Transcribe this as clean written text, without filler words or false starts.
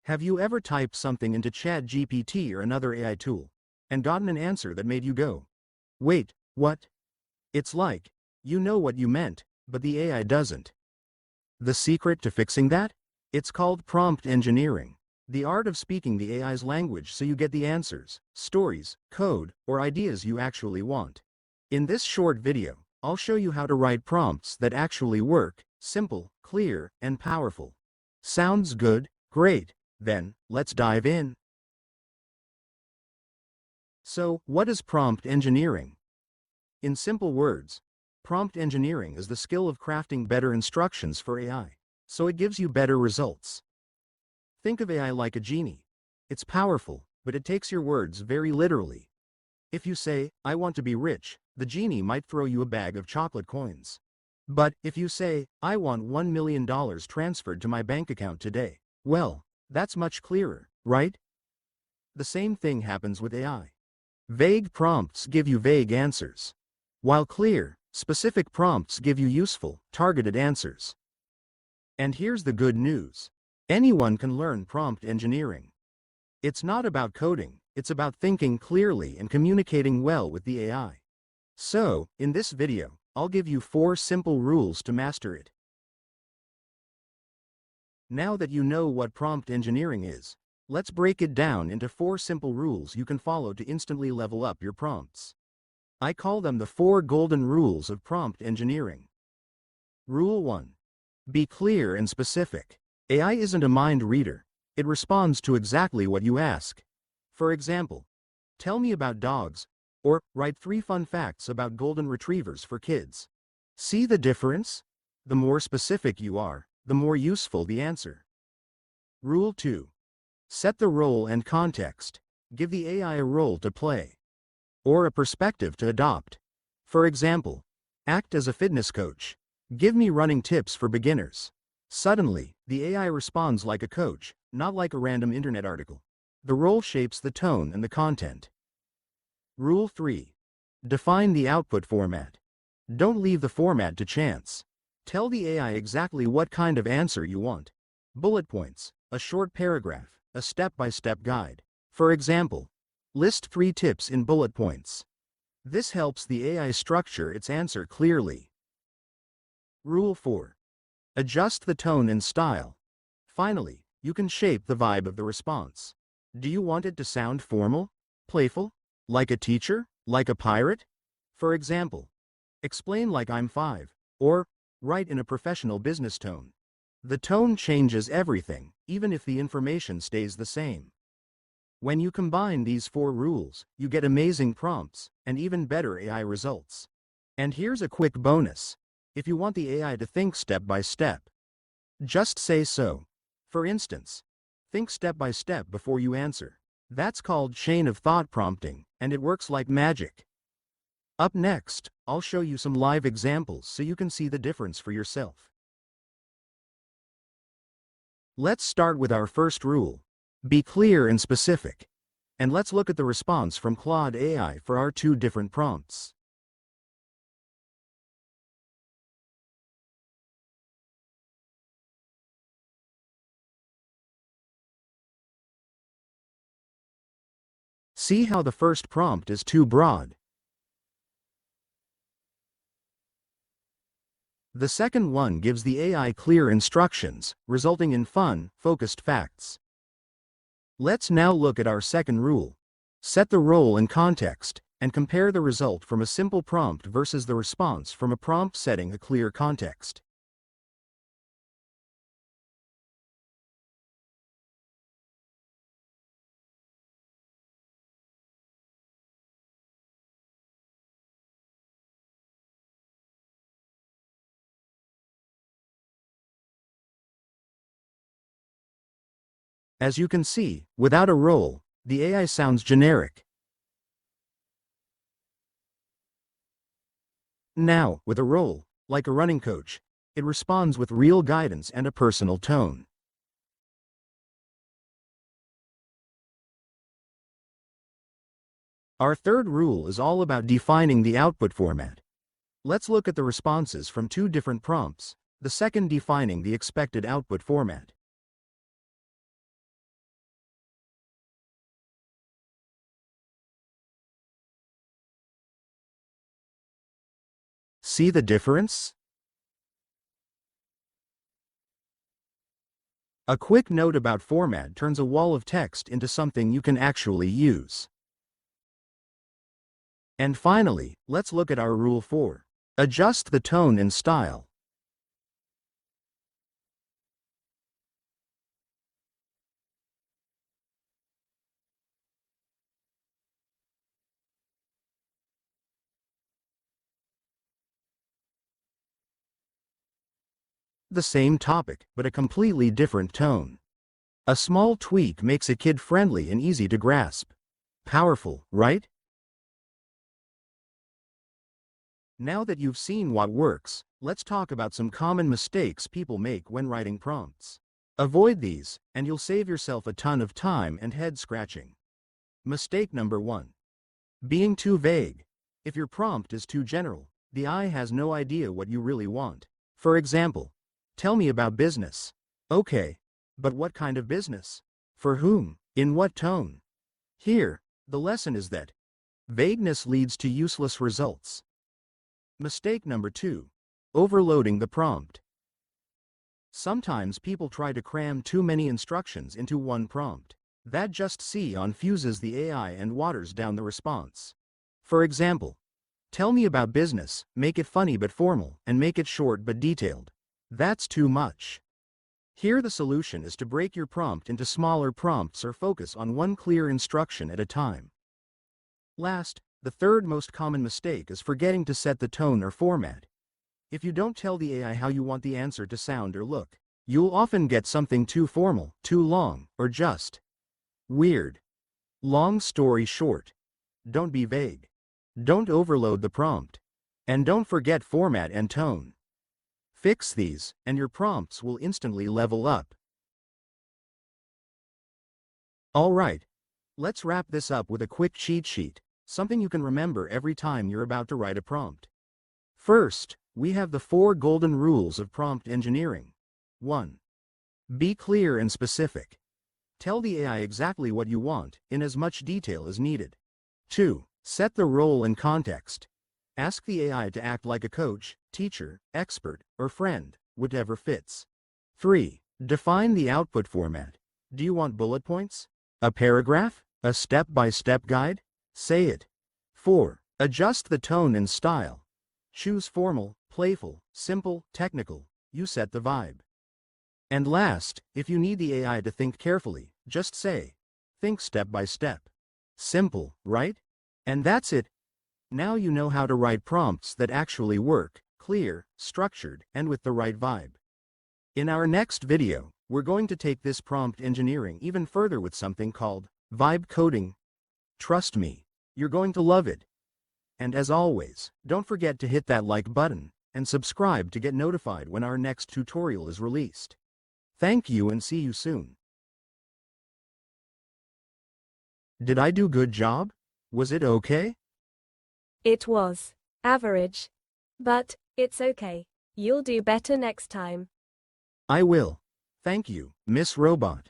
Have you ever typed something into ChatGPT or another AI tool and gotten an answer that made you go, "Wait, what?" It's like, you know what you meant, but the AI doesn't. The secret to fixing that? It's called prompt engineering, the art of speaking the AI's language so you get the answers, stories, code, or ideas you actually want. In this short video, I'll show you how to write prompts that actually work, simple, clear, and powerful. Sounds good? Great. Then, let's dive in. So, what is prompt engineering? In simple words, prompt engineering is the skill of crafting better instructions for AI, so it gives you better results. Think of AI like a genie. It's powerful, but it takes your words very literally. If you say, "I want to be rich," the genie might throw you a bag of chocolate coins. But if you say, "I want $1 million transferred to my bank account today," well, that's much clearer, right? The same thing happens with AI. Vague prompts give you vague answers, while clear, specific prompts give you useful, targeted answers. And here's the good news. Anyone can learn prompt engineering. It's not about coding, it's about thinking clearly and communicating well with the AI. So, in this video, I'll give you 4 simple rules to master it. Now that you know what prompt engineering is, let's break it down into 4 simple rules you can follow to instantly level up your prompts. I call them the 4 golden rules of prompt engineering. Rule 1. Be clear and specific. AI isn't a mind reader. It responds to exactly what you ask. For example, tell me about dogs, or write 3 fun facts about golden retrievers for kids. See the difference? The more specific you are, the more useful the answer. Rule 2. Set the role and context. Give the AI a role to play, or a perspective to adopt. For example, act as a fitness coach. Give me running tips for beginners. Suddenly, the AI responds like a coach, not like a random internet article. The role shapes the tone and the content. Rule 3. Define the output format. Don't leave the format to chance. Tell the AI exactly what kind of answer you want. Bullet points, a short paragraph, a step-by-step guide. For example, list 3 tips in bullet points. This helps the AI structure its answer clearly. Rule 4. Adjust the tone and style. Finally, you can shape the vibe of the response. Do you want it to sound formal, playful, like a teacher, like a pirate? For example, explain like I'm 5, or write in a professional business tone. The tone changes everything, even if the information stays the same. When you combine these 4 rules, you get amazing prompts and even better AI results. And here's a quick bonus. If you want the AI to think step by step, just say so. For instance, think step by step before you answer. That's called chain of thought prompting, and it works like magic. Up next, I'll show you some live examples so you can see the difference for yourself. Let's start with our first rule. Be clear and specific. And let's look at the response from Claude AI for our 2 different prompts. See how the first prompt is too broad. The second one gives the AI clear instructions, resulting in fun, focused facts. Let's now look at our second rule. Set the role and context, and compare the result from a simple prompt versus the response from a prompt setting a clear context. As you can see, without a role, the AI sounds generic. Now, with a role, like a running coach, it responds with real guidance and a personal tone. Our third rule is all about defining the output format. Let's look at the responses from 2 different prompts, the second defining the expected output format. See the difference? A quick note about format turns a wall of text into something you can actually use. And finally, let's look at our Rule 4. Adjust the tone and style. The same topic, but a completely different tone. A small tweak makes it kid-friendly and easy to grasp. Powerful, right? Now that you've seen what works, let's talk about some common mistakes people make when writing prompts. Avoid these, and you'll save yourself a ton of time and head scratching. Mistake number 1. Being too vague. If your prompt is too general, the AI has no idea what you really want. For example, tell me about business. Okay, but what kind of business? For whom? In what tone? Here, the lesson is that vagueness leads to useless results. Mistake number 2. Overloading the prompt. Sometimes people try to cram too many instructions into one prompt. That just confuses the AI and waters down the response. For example, tell me about business, make it funny but formal, and make it short but detailed. That's too much. Here the solution is to break your prompt into smaller prompts or focus on one clear instruction at a time. Last, the third most common mistake is forgetting to set the tone or format. If you don't tell the AI how you want the answer to sound or look, you'll often get something too formal, too long, or just weird. Long story short, don't be vague. Don't overload the prompt. And don't forget format and tone. Fix these, and your prompts will instantly level up. Alright, let's wrap this up with a quick cheat sheet, something you can remember every time you're about to write a prompt. First, we have the 4 golden rules of prompt engineering. 1. Be clear and specific. Tell the AI exactly what you want, in as much detail as needed. 2. Set the role and context. Ask the AI to act like a coach, teacher, expert, or friend, whatever fits. 3. Define the output format. Do you want bullet points? A paragraph? A step-by-step guide? Say it. 4. Adjust the tone and style. Choose formal, playful, simple, technical. You set the vibe. And last, if you need the AI to think carefully, just say, think step by step. Simple, right? And that's it. Now you know how to write prompts that actually work, clear, structured, and with the right vibe. In our next video, we're going to take this prompt engineering even further with something called vibe coding. Trust me, you're going to love it. And as always, don't forget to hit that like button and subscribe to get notified when our next tutorial is released. Thank you and see you soon. Did I do good job? Was it okay? It was average. But it's okay. You'll do better next time. I will. Thank you, Miss Robot.